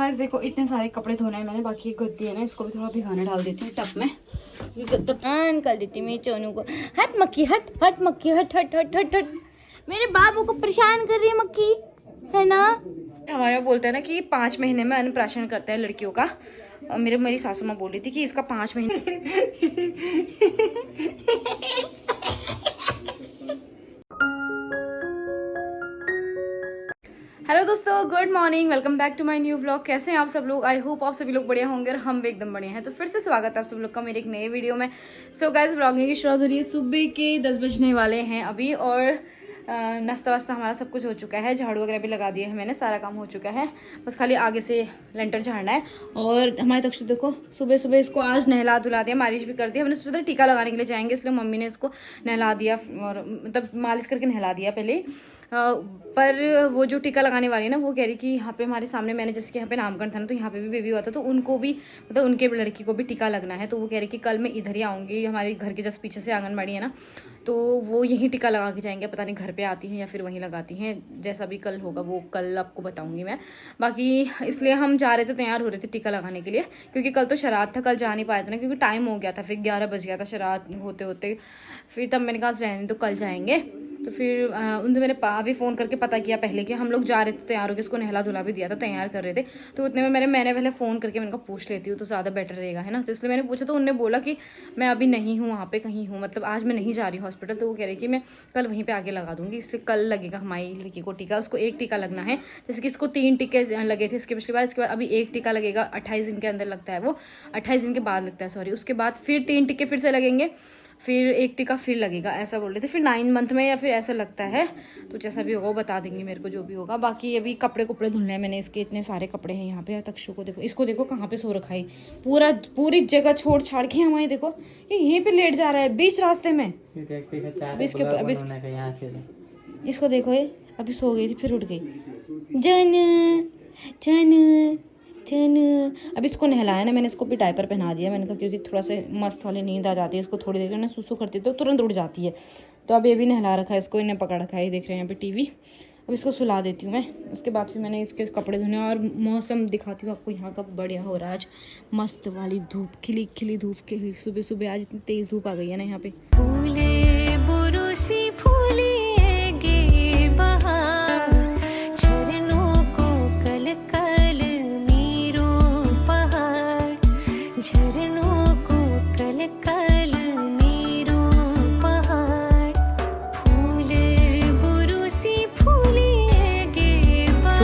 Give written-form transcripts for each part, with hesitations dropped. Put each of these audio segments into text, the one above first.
Guys देखो इतने सारे कपड़े धोने हैं मैंने, बाकी ये गद्दी है ना इसको भी थोड़ा भिगाने डाल देती हूँ टब में। ये गद्दा निकाल देती हूँ मेरे चोनू को। हट मक्खी हट, हट मक्खी हट हट हट हट हट। मेरे बाबू को परेशान कर रही है मक्खी, है ना। हमारे यहाँ बोलते हैं ना कि 5 महीने में अन्नप्राशन करते हैं लड़कियों का। मेरी सासू माँ बोल रही थी कि इसका 5 महीने हेलो दोस्तों, good morning, welcome back to my new vlog. कैसे हैं आप सब लोग? आई होप आप सभी लोग बढ़िया होंगे और हम भी एकदम बढ़िया हैं। तो फिर से स्वागत है आप सब लोग का मेरे एक नए वीडियो में। सो गाइस व्लॉगिंग की शुरुआत हो रही है, सुबह के 10 बजने वाले हैं अभी और नाश्ता वास्ता हमारा सब कुछ हो चुका है, झाड़ू वगैरह भी लगा दिया है मैंने, सारा काम हो चुका है, बस खाली आगे से लेंटर झाड़ना है। और हमारे तक्षु देखो सुबह सुबह इसको आज नहला धुला दिया, मालिश भी कर दिया। हमने सोचा था टीका लगाने के लिए जाएंगे, इसलिए मम्मी ने इसको नहला दिया और मतलब मालिश करके नहला दिया पहले। पर वो जो टीका लगाने वाली है ना, वो कह रही कि यहाँ पे हमारे सामने, मैंने जैसे कि यहाँ पे नामकरण था ना, तो यहाँ पे भी बेबी हुआ था, तो उनको भी मतलब उनके लड़की को भी टीका लगना है। तो वो कह रही कि कल मैं इधर ही आऊँगी, हमारे घर के जस्ट पीछे से आंगनबाड़ी है ना, तो वो यहीं टीका लगा के जाएंगे। पता नहीं घर पे आती हैं या फिर वहीं लगाती हैं, जैसा भी कल होगा वो कल आपको बताऊंगी मैं। बाकी इसलिए हम जा रहे थे, तैयार हो रहे थे टीका लगाने के लिए, क्योंकि कल तो शरात था, कल जा नहीं पाए थे ना, क्योंकि टाइम हो गया था, फिर 11 बज गया था शरात होते होते। फिर तब मैंने कहा रहने तो कल जाएंगे। तो फिर उनसे मेरे भी फ़ोन करके पता किया पहले कि हम लोग जा रहे थे, तैयार होकर इसको नहला धुला भी दिया था, तैयार कर रहे थे। तो उतने में मैंने पहले फ़ोन करके मैंने कहा पूछ लेती हूँ तो ज़्यादा बेटर रहेगा, है ना। तो इसलिए मैंने पूछा, तो उन्होंने बोला कि मैं अभी नहीं हूँ वहाँ पे, कहीं हूँ, मतलब आज मैं नहीं जा रही हूँ हॉस्पिटल। तो वो कह रही कि मैं कल वहीं पे आके लगा दूंगी, इसलिए कल लगेगा हमारी लड़की को टीका। उसको एक टीका लगना है, जैसे कि इसको 3 टीके लगे थे इसके पिछली बार, इसके बाद अभी एक टीका लगेगा। 28 दिन के अंदर लगता है वो, 28 दिन के बाद लगता है सॉरी। उसके बाद फिर 3 टीके फिर से लगेंगे, फिर एक टीका फिर लगेगा, ऐसा बोल रहे थे। फिर 9 मंथ में या फिर ऐसा लगता है, तो जैसा भी होगा वो बता देंगे मेरे को, जो भी होगा। बाकी अभी कपड़े धुलने हैं मैंने, इसके इतने सारे कपड़े हैं यहाँ पे। तक्षु को देखो, इसको देखो कहाँ पे सो रखा है, पूरी जगह छोड़ छाड़ के हमारे देखो ये यहीं पे लेट जा रहा है बीच रास्ते में। इसको देखो, ये अभी सो गई थी फिर उठ गई। जन अब इसको नहलाया ना मैंने, इसको भी डायपर पहना दिया मैंने कहा, क्योंकि थोड़ा सा मस्त वाली नींद आ जाती है इसको, थोड़ी देर में सुसु करती है तो तुरंत उठ जाती है। तो अब ये भी नहला रखा है इसको, इन्हें पकड़ रखा है, देख रहे हैं यहाँ पे टीवी। अब इसको सुला देती हूँ मैं, उसके बाद फिर मैंने इसके कपड़े धोने। और मौसम दिखाती हूँ आपको यहाँ का, बढ़िया हो रहा है आज, मस्त वाली धूप, खिली खिली धूप खिली सुबह सुबह। आज इतनी तेज़ धूप आ गई है ना यहाँ पे।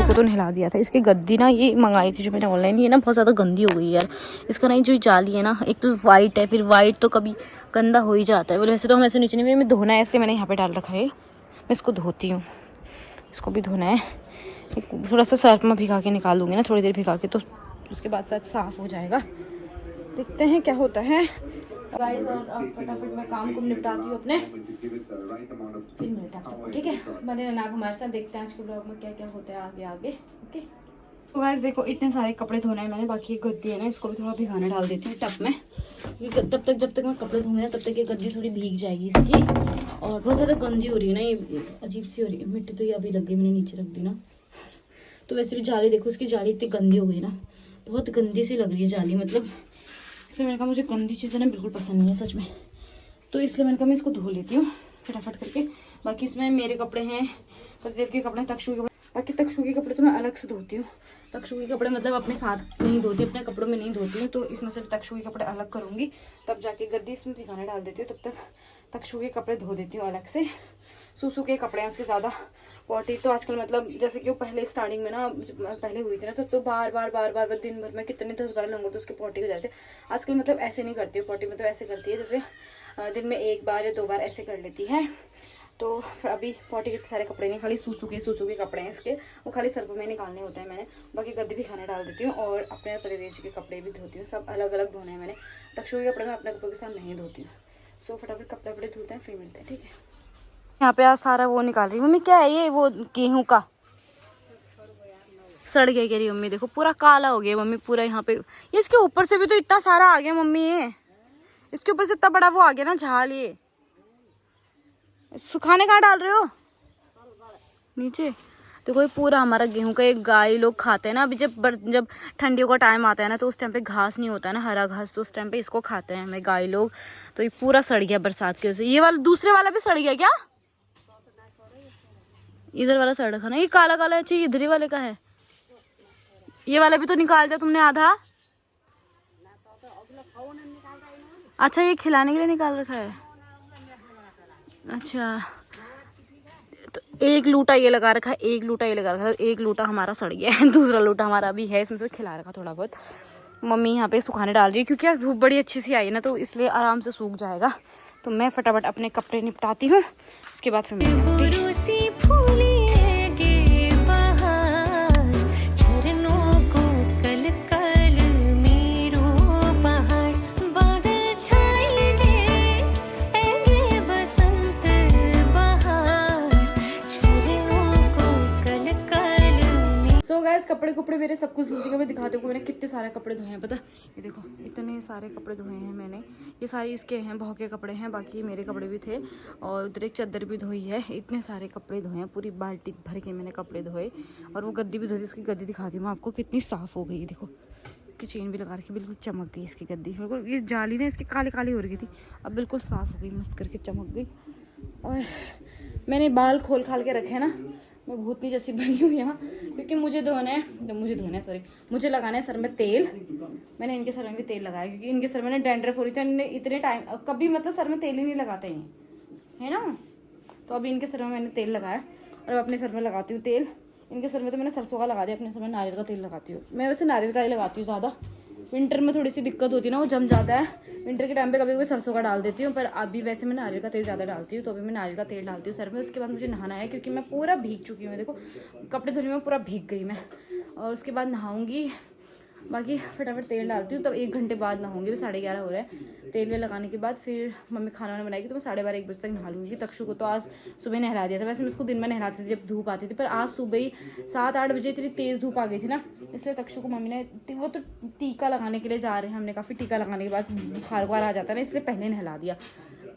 तो नहला दिया था। इसकी गद्दी ना ये मंगाई थी जो मैंने ऑनलाइन, ये ना बहुत ज़्यादा गंदी हो गई यार। इसका ना ये जो जाली है ना, एक तो वाइट है, फिर वाइट तो कभी गंदा हो ही जाता है। बोले वैसे तो हम ऐसे नीचे नहीं, मैं धोना है इसलिए मैंने यहाँ पे डाल रखा है। मैं इसको धोती हूँ, इसको भी धोना है। थोड़ा सा सर्फ में भिगा के निकाल दूँगी ना, थोड़ी देर भिगा के, तो उसके बाद शायद साफ़ हो जाएगा। देखते हैं क्या होता है गाइस। और फटाफट मैं काम को निपटाती हूँ अपने, फिर मिलते हैं आप सबको, ठीक है। बने रहना आप हमारे साथ, देखते हैं आज के ब्लॉग में क्या क्या होता है आगे। ओके तो गाइस देखो इतने सारे कपड़े धोने हैं मैंने, बाकी ये गद्दी है ना, इसको भी थोड़ा भिगाने डाल देती हूँ टब में। ये तब तक जब तक मैं कपड़े धोंगी ना, तब तक ये गद्दी थोड़ी भीग जाएगी इसकी। और बहुत ज़्यादा गंदी हो रही है ना, ये अजीब सी हो रही है। मिट्टी तो ये अभी लग गई, मैंने नीचे रख दी ना। तो वैसे भी जाली देखो, इसकी जाली इतनी गंदी हो गई ना, बहुत गंदी सी लग रही है जाली, मतलब इसलिए मैंने कहा मुझे गंदी चीज़ें ना बिल्कुल पसंद नहीं है सच में। तो इसलिए मैंने कहा मैं इसको धो लेती हूँ फटाफट करके। बाकी इसमें मेरे कपड़े हैं, प्रदेव के कपड़े हैं, तक्षु के कपड़े। बाकी तक्षु के कपड़े तो मैं अलग से धोती हूँ। तक्षु के कपड़े मतलब अपने साथ नहीं धोती, अपने कपड़ों में नहीं धोती हूँ। तो इसमें से तक्षु के कपड़े अलग करूँगी, तब जाके गद्दी इसमें भिगाने डाल देती हूँ। तब तक तक्षु के कपड़े धो देती हूँ अलग से। सूसू के कपड़े हैं उसके ज़्यादा। पॉटी तो आजकल मतलब जैसे कि वो पहले स्टार्टिंग में ना, पहले हुई थी ना, तो बार बार दिन भर में कितने 10-12 लंगोट तो उसके पॉटी हो जाते। आजकल मतलब ऐसे नहीं करती है पॉटी, मतलब ऐसे करती है जैसे दिन में 1 बार या 2 बार ऐसे कर लेती है। तो अभी पॉटी के सारे कपड़े नहीं, खाली सूसू के कपड़े हैं इसके, वो खाली सर्फ में निकालने होते हैं मैंने। बाकी गद्दी भी खाने डाल देती हूँ और अपने प्रदेश के कपड़े भी धोती हूँ, सब अलग अलग धोने हैं मैंने। तक्षु के कपड़े मैं अपने कपड़ों के साथ नहीं धोती हूँ। सो फटाफट कपड़े धोते हैं, फिर मिलते हैं, ठीक है। यहाँ पे आज सारा वो निकाल रही मम्मी, क्या है ये, वो गेहूं का सड़ गया कह रही मम्मी। देखो पूरा काला हो गया मम्मी, पूरा यहाँ पे। ये इसके ऊपर से भी तो इतना सारा आ गया मम्मी, ये इसके ऊपर से इतना बड़ा वो आ गया ना झाल। ये सुखाने कहाँ डाल रहे हो? नीचे। देखो ये पूरा हमारा गेहूं का एक गाय लोग खाते हैं ना। अभी जब ठंडियों का टाइम आता है ना तो उस टाइम पे घास नहीं होता है ना, हरा घास, तो उस टाइम पे इसको खाते हैं हमें गाय लोग। तो ये पूरा सड़ गया बरसात की वजह से। ये वाला दूसरे वाला भी सड़ गया क्या? इधर वाला सड़ रखा ना, ये काला काला है, इधर ही वाले का है। ये वाला भी तो निकाल दिया तुमने आधा। अच्छा ये खिलाने के लिए निकाल रखा है। अच्छा तो एक लूटा ये लगा रखा है, एक लूटा ये लगा रखा है, एक लूटा हमारा सड़ गया है, दूसरा लूटा हमारा भी है, इसमें से खिला रखा थोड़ा बहुत। मम्मी यहाँ पे सुखाने डाल रही है क्योंकि आज धूप बड़ी अच्छी सी आई है ना, तो इसलिए आराम से सूख जाएगा। तो मैं फटाफट अपने कपड़े निपटाती हूँ, इसके बाद फिर कपड़े कुपड़े मेरे सब कुछ धुलती का मैं दिखाती हूँ। मैंने कितने सारे कपड़े धोए हैं पता। ये देखो इतने सारे कपड़े धोए हैं मैंने। ये सारे इसके हैं, बहू के कपड़े हैं, बाकी मेरे कपड़े भी थे। और उधर एक चादर भी धोई है। इतने सारे कपड़े धोए हैं, पूरी बाल्टी भर के मैंने कपड़े धोए। और वो गद्दी भी धोई, इसकी गद्दी दिखाती हूँ मैं आपको कितनी साफ़ हो गई है। देखो इसकी चेन भी लगा रखी, बिल्कुल चमक गई इसकी गद्दी। बिल्कुल ये जाली ना इसकी काली काली हो रही थी, अब बिल्कुल साफ़ हो गई, मस्त करके चमक गई। और मैंने बाल खोल खाल के रखे ना, मैं भूतनी जैसी बनी हुई यहाँ, क्योंकि मुझे मुझे लगाना है सर में तेल। मैंने इनके सर में भी तेल लगाया क्योंकि इनके सर में ना डैंड्रफ हो रही थी। इतने टाइम कभी मतलब सर में तेल ही नहीं लगाते हैं, है ना। तो अभी इनके सर में मैंने तेल लगाया और अब अपने सर में लगाती हूँ तेल। इनके सर में तो मैंने सरसों का लगा दिया, अपने सर में नारियल का तेल लगाती हूँ। मैं वैसे नारियल का ही लगाती हूँ ज़्यादा। विंटर में थोड़ी सी दिक्कत होती है ना, वो जम जाता है। विंटर के टाइम पे कभी कभी सरसों का डाल देती हूँ, पर अभी वैसे मैं नारियल का तेल ज़्यादा डालती हूँ। तो अभी मैं नारियल का तेल डालती हूँ सर में। उसके बाद मुझे नहाना है क्योंकि मैं पूरा भीग चुकी हूँ। देखो कपड़े धोने में पूरा भीग गई मैं, और उसके बाद नहाऊंगी। बाकी फटाफट तेल डालती हूँ, तब 1 घंटे बाद नहाऊंगी। 11:30 हो रहा है। तेल वेल लगाने के बाद फिर मम्मी खाना वाना बनाएगी, तो मैं 12:30-1 बजे तक नहा लूँगी। तक्षु को तो आज सुबह नहला दिया था। वैसे मैं उसको दिन में नहलाती थी जब धूप आती थी, पर आज सुबह ही 7-8 बजे इतनी तेज़ धूप आ गई थी ना, इसलिए तक्षु को मम्मी ने, वो तो टीका लगाने के लिए जा रहे हैं, हमने काफ़ी टीका लगाने के बाद बुखार आ जाता है ना, इसलिए पहले नहला दिया।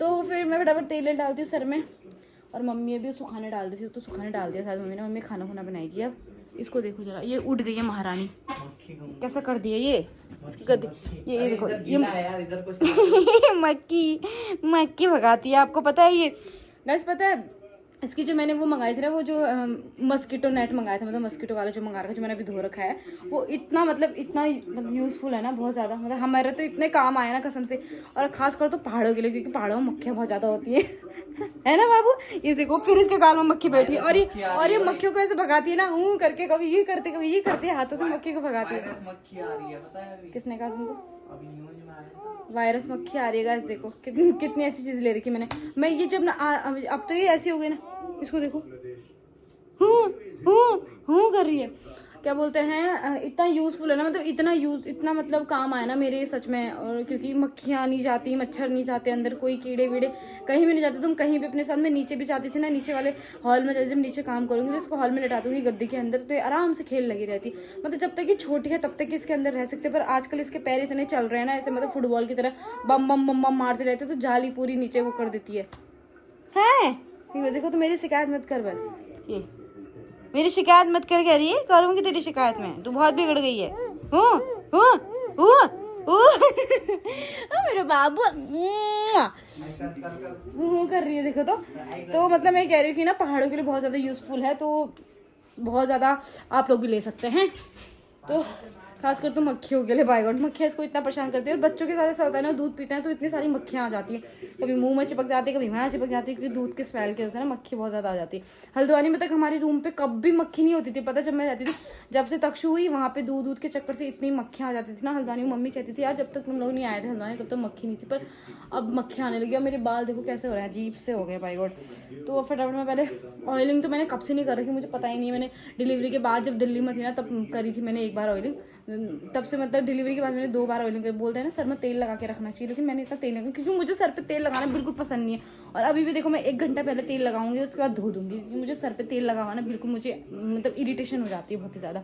तो फिर मैं फटाफट तेल डालती हूँ सर में। और मम्मी अभी सुखाने डाल दी थी, तो सुखाने डाल दिया शायद मम्मी ने। मम्मी खाना खुना बनाएगी अब। इसको देखो जरा, ये उड़ गई है महारानी, कैसा कर दिया ये इसकी गद्दी। ये देखो ये मक्खी भगाती है, आपको पता है। ये बस पता है इसकी जो मैंने वो मंगाई थी ना, वो जो मस्कीटो नेट मंगाया था, मतलब मस्कीटो वाला जो मंगा रखा है, जो मैंने अभी धो रखा है, वो इतना यूज़फुल है ना, बहुत ज़्यादा। मतलब हमारे तो इतने काम आया ना कसम से। और खास कर तो पहाड़ों के लिए, क्योंकि पहाड़ों में मक्खियाँ बहुत ज़्यादा होती हैं है ना बाबू। ये देखो फिर इसके गाल में मक्खी बैठी है, और ये मक्खियों को ऐसे भगाती है ना, हूँ करके, कभी ये करते कभी ये करते, हाथों से मक्खी को भगाती है। किसने कहा तुमको वायरस मक्खी आ रही है? गाइस देखो कितनी अच्छी चीज़ ले रखी मैंने। मैं ये जब ना अब तो ये ऐसी हो गई ना, इसको देखो हूँ कर रही है, क्या बोलते हैं, इतना यूज़फुल है ना, मतलब इतना मतलब काम आया ना मेरे सच में। और क्योंकि मक्खियाँ नहीं जाती, मच्छर नहीं जाते अंदर, कोई कीड़े वीड़े कहीं भी नहीं जाते। तुम कहीं भी अपने साथ में नीचे भी जाती थी ना, नीचे वाले हॉल में जब नीचे काम करूँगी तो इसको हॉल में लटा दूँगी गद्दे के अंदर, तो ये आराम से खेल लगी रहती। मतलब जब तक ये छोटी है तब तक इसके अंदर रह सकते, पर आजकल इसके पैर इतने चल रहे हैं ना, ऐसे मतलब फुटबॉल की तरह बम बम बम बम मारते रहते, तो जाली पूरी नीचे वो कर देती है। देखो तो मेरी शिकायत मत कर बल, ये मेरी शिकायत मत कर, कह रही है करूंगी तेरी शिकायत में, तू बहुत बिगड़ गई है। मेरे बाबू कर रही है, देखो तो मतलब मैं कह रही हूँ कि ना पहाड़ों के लिए बहुत ज़्यादा यूज़फुल है, तो बहुत ज़्यादा आप लोग भी ले सकते हैं। तो खासकर तो मक्खियों के लिए, बाय गॉड मक्खियाँ इसको इतना परेशान करती है। और बच्चों के साथ ऐसा होता है ना, दूध पीते हैं तो इतनी सारी मक्खियाँ आ जाती हैं, कभी मुंह में चिपक जाती है, कभी वहाँ चिपक जाती है, क्योंकि दूध के स्मेल की वजह से ना मक्खी बहुत ज़्यादा आ जाती है। हल्द्वानी में तक हमारे रूम पे कभी मक्खी नहीं होती थी, पता जब मैं रहती थी, जब से तक्षु हुई वहाँ पे दूध के चक्कर से इतनी मक्खियाँ आ जाती थी ना हल्द्वानी में। मम्मी कहती थी यार जब तक तुम लोग नहीं आए थे हल्द्वानी तब तक मक्खी नहीं थी, पर अब मक्खियाँ आने लगी। और मेरे बाल देखो कैसे हो रहे हैं, अजीब से हो गए बाय गॉड। तो फटाफट में पहले ऑयलिंग तो मैंने कब से नहीं कर रखी, मुझे पता ही नहीं। मैंने डिलीवरी के बाद जब दिल्ली में थी ना तब करी थी मैंने 1 बार ऑयलिंग, तब से मतलब डिलीवरी के बाद मैंने 2 बार ऑयलिंग कर। बोलते हैं ना सर में तेल लगा के रखना चाहिए, लेकिन मैंने इतना तेल लगा क्योंकि मुझे सर पे तेल लगाना बिल्कुल पसंद नहीं है। और अभी भी देखो मैं 1 घंटा पहले तेल लगाऊंगी, उसके बाद धो दूंगी, क्योंकि मुझे सर पे तेल लगाना बिल्कुल मुझे मतलब इरिटेशन हो जाती है बहुत ही ज़्यादा।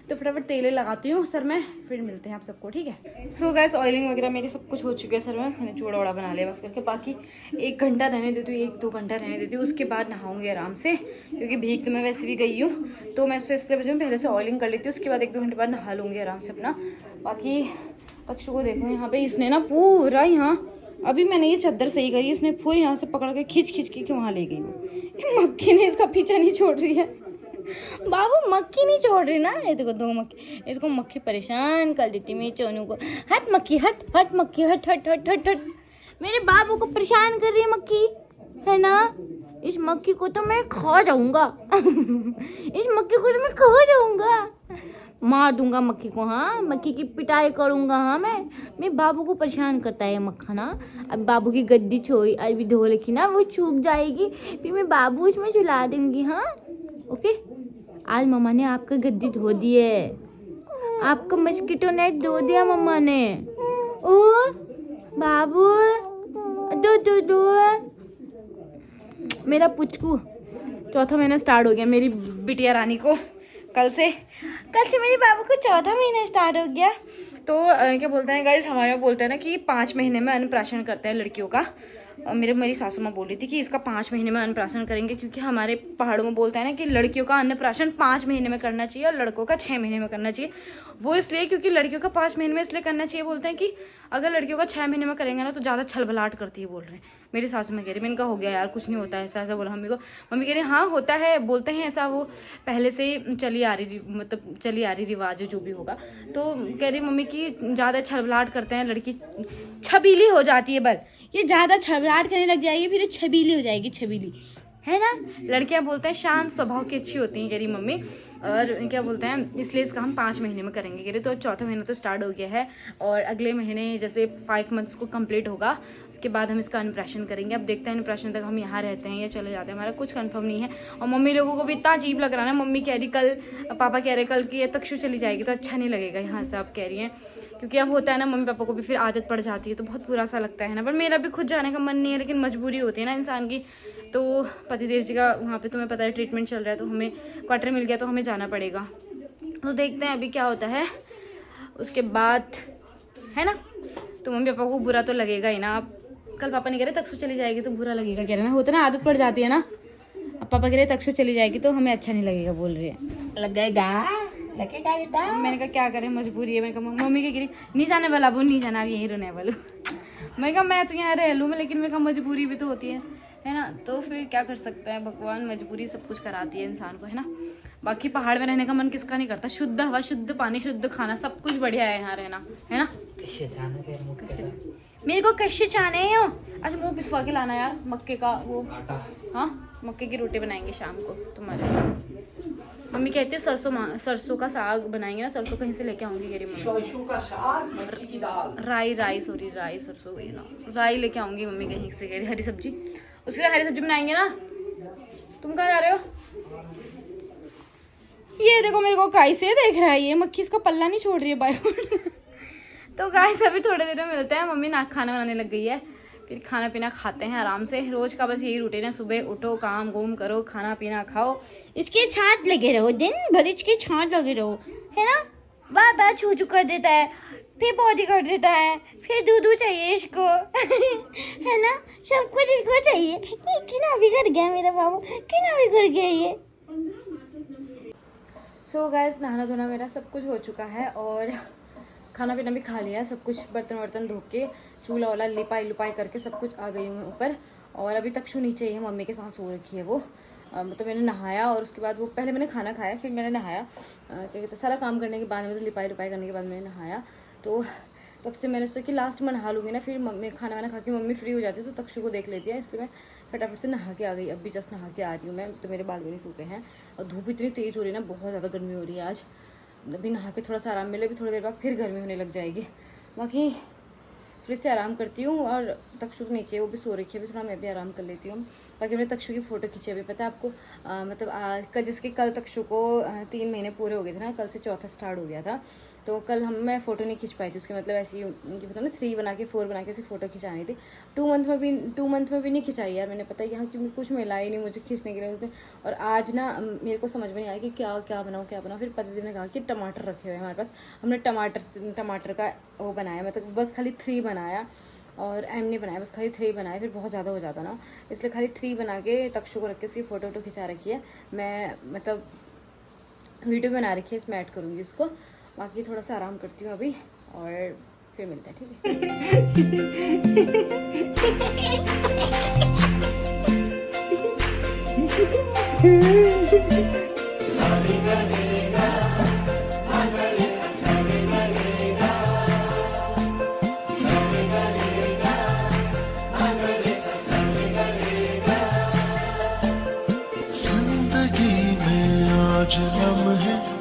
तो फटाफट तेल लगाती हूँ सर में, फिर मिलते हैं आप सबको, ठीक है। सो गैस ऑयलिंग वगैरह मेरी सब कुछ हो चुकी है सर में, मैंने चूड़ा वड़ा बना लिया बस करके, बाकी 1 घंटा रहने देती हूँ, 1-2 घंटा रहने देती हूँ, उसके बाद नहाऊंगी आराम से, क्योंकि भीग तो मैं वैसे भी गई हूँ, तो मैं इसलिए वजह पहले से ऑयलिंग कर लेती हूँ, उसके बाद 1-2 घंटे बाद नहा लूँगी आराम से अपना। बाकी तक्षु को देखो यहाँ पे, इसने ना पूरा यहाँ, अभी मैंने ये चादर सही करी, इसने पूरी यहाँ से पकड़ के खींच के वहाँ ले गई। मक्खी ने इसका पीछा नहीं छोड़ रही है, बाबू मक्खी नहीं छोड़ रही ना, ये देखो दो मक्खी, इसको मक्खी परेशान कर देती मेरे चोनू को। हट मक्खी हट, हट मक्खी हट हट हट हट हट, मेरे बाबू को परेशान कर रही है मक्खी, है ना। इस मक्खी को तो मैं खा जाऊंगा इस मक्खी को तो मैं खा जाऊंगा, मार दूंगा मक्खी को, हाँ मक्खी की पिटाई करूंगा, हाँ मैं बाबू को परेशान करता है मक्खा ना। अब बाबू की गद्दी छोई अभी धो लेगी ना, वो सूख जाएगी, फिर मैं बाबू इसमें झुला दूंगी, हाँ ओके। आज मम्मा ने आपका गद्दी धो दी है, आपका मस्कीटो नेट धो दिया मम्मा ने। ओ बाबू दो दो दो, मेरा पुचकू 4था महीना स्टार्ट हो गया मेरी बिटिया रानी को, कल से मेरे बाबू को 4था महीना स्टार्ट हो गया। तो क्या बोलते हैं गाइस, हमारे यहाँ बोलते हैं ना कि 5 महीने में अन्नप्राशन करते हैं लड़कियों का। मेरी सासू माँ बोल रही थी कि इसका 5 महीने में अन्नप्राशन करेंगे, क्योंकि हमारे पहाड़ों में बोलता है ना कि लड़कियों का अन्नप्राशन 5 महीने में करना चाहिए और लड़कों का 6 महीने में करना चाहिए। वो इसलिए क्योंकि लड़कियों का 5 महीने में इसलिए करना चाहिए, बोलते हैं कि अगर लड़कियों का 6 महीने में करेंगे ना तो ज़्यादा छलबलाहट करती है, बोल रहे हैं। मेरी सासू में कह रही, मैंने कहा हो गया यार, कुछ नहीं होता है ऐसा बोला मम्मी को। मम्मी कह रही हाँ होता है, बोलते हैं ऐसा, वो पहले से चली आ रही रिवाज है जो भी होगा। तो कह रही मम्मी की ज़्यादा छलबलाहट करते हैं, लड़की छबीली हो जाती है, बल ये ज़्यादा छलबलाहट करने लग जाएगी फिर छबीली हो जाएगी, छबीली है ना। लड़कियां बोलते हैं शांत स्वभाव की अच्छी होती हैं कह रही मम्मी, और क्या बोलते हैं इसलिए इसका हम 5 महीने में करेंगे कह रही। तो 4था महीना तो स्टार्ट हो गया है, और अगले महीने जैसे 5 मंथ्स को कंप्लीट होगा उसके बाद हम इसका अन्नप्राशन करेंगे। अब देखते हैं अन्नप्राशन तक हम यहाँ रहते हैं या चले जाते हैं, हमारा कुछ कंफर्म नहीं है। और मम्मी लोगों को भी इतना अजीब लग रहा है ना, मम्मी कह रही कल, पापा कह रहे कल कि ये तक्षु चली जाएगी तो अच्छा नहीं लगेगा यहाँ से, आप कह रही हैं, क्योंकि अब होता है ना मम्मी पापा को भी फिर आदत पड़ जाती है तो बहुत बुरा सा लगता है ना। पर मेरा भी खुद जाने का मन नहीं है, लेकिन मजबूरी होती है ना इंसान की। तो पतिदेव जी का वहाँ पे तुम्हें पता है ट्रीटमेंट चल रहा है, तो हमें क्वार्टर मिल गया तो हमें जाना पड़ेगा। तो देखते हैं अभी क्या होता है उसके बाद, है ना। तो मम्मी पापा को बुरा तो लगेगा ही ना। अब कल पापा नहीं कह रहे तक्षु चली जाएगी तो बुरा लगेगा, कह रहे ना, होता है ना आदत पड़ जाती है ना। अब पापा कह रहे तक्षु चली जाएगी तो हमें अच्छा नहीं लगेगा, बोल रही है लगेगा। मैंने कहा क्या करें, मजबूरी है। मैंने कहा मम्मी की गिरी नहीं जाने वाला, वो नहीं जाना, यहीं रहने वाला। मैंने कहा मैं तो यहाँ रह लूँ, लेकिन मेरे कहा मजबूरी भी तो होती है ना। तो फिर क्या कर सकते हैं, भगवान मजबूरी सब कुछ कराती है इंसान को, है ना। बाकी पहाड़ में रहने का मन किसका नहीं करता, शुद्ध हवा, शुद्ध पानी, शुद्ध खाना, सब कुछ बढ़िया है यहाँ रहना, है ना। मेरे को कैसे जाने हो, अच्छा मुँह पिसवा के लाना यार, मक्के का वो, हाँ मक्के की रोटी बनाएंगे शाम को तुम्हारे। मम्मी कहती है सरसों का साग बनाएंगे ना, सरसों कहीं से लेके आऊंगी मेरी मम्मी, सरसों का साग, मिर्ची की दाल, राई सरसों वही ना, राई लेके आऊंगी मम्मी कहीं से, कह रही हरी सब्जी, उसके लिए हरी सब्जी बनाएंगे ना। तुम कहाँ जा रहे हो, ये देखो मेरे को काई से देख रहा है, ये मक्खी इसका पल्ला नहीं छोड़ रही है बाय। तो गाइस अभी थोड़ी देर में मिलते हैं, मम्मी ना खाना बनाने लग गई है, फिर खाना पीना खाते हैं आराम से। रोज का बस यही रूटीन है, सुबह उठो, काम घूम करो, खाना पीना खाओ, इसके छांट लगे रहो, दिन भर इसके छांट लगे रहो, है ना। बार बार छू छू कर देता है, फिर बॉडी कर देता है, फिर दूध चाहिए इसको है ना, सब कुछ इसको चाहिए। कितना बिगड़ गया मेरा बाबू, कितना बिगड़ गया ये। सो गाइस नहाना धोना मेरा सब कुछ हो चुका है, और खाना पीना भी खा लिया, सब कुछ बर्तन वर्तन धो के, चूल्हा वाला लिपाई करके सब कुछ आ गई हूँ मैं ऊपर। और अभी तक्षु नीचे ही है, मम्मी के साथ सो रखी है वो। मतलब मैंने नहाया और उसके बाद वो, पहले मैंने खाना खाया फिर मैंने नहाया, क्योंकि तो सारा काम करने के बाद में, तो लिपाई करने के बाद मैंने नहाया। तो तब से मैंने सोचा कि लास्ट में नहा लूँगी ना, फिर मम्मी खाना वाना खा के मम्मी फ्री हो जाती है तो तक्षु को देख लेती है, इसलिए मैं फटाफट से नहा के आ गई। अभी जस्ट नहा के आ रही हूँ मैं, तो मेरे बाल भी नहीं सूखे हैं, और धूप इतनी तेज़ हो रही है ना, बहुत ज़्यादा गर्मी हो रही है आज। अभी नहा के थोड़ा सा आराम मिले, भी थोड़ी देर बाद फिर गर्मी होने लग जाएगी। बाकी थोड़ी सी आराम करती हूँ। और तक्षु तो नीचे, वो भी सो रखी है, अभी थोड़ा मैं भी आराम कर लेती हूँ। बाकी मैंने तक्षु की फ़ोटो खींची अभी, पता है आपको, मतलब जिसके कल तक्षु को 3 महीने पूरे हो गए थे ना, कल से चौथा स्टार्ट हो गया था। तो कल मैं फ़ोटो नहीं खींच पाई थी उसकी, मतलब ऐसी मतलब ना 3 बना के 4 बना के ऐसी फ़ोटो खिंचानी थी। 2 मंथ में भी नहीं खिंचाई यार मैंने, पता है यहाँ क्योंकि कुछ मिला ही नहीं मुझे खींचने के लिए उसने। और आज ना मेरे को समझ में नहीं आया कि क्या बनाऊँ। फिर पति ने कहा कि टमाटर रखे हुए हैं हमारे पास, हमने टमाटर का वो बनाया, मतलब बस खाली 3 बनाया। और एम ने बनाया, बस खाली 3 बनाए, फिर बहुत ज़्यादा हो जाता ना, इसलिए खाली 3 बना के तक्षु को रख के उसकी फ़ोटो खिंचा रखी है। मैं मतलब वीडियो बना रखी है, इसमें ऐड करूँगी उसको। बाकी थोड़ा सा आराम करती हूँ अभी और फिर मिलते हैं, ठीक जिंदगी में आज लम्हे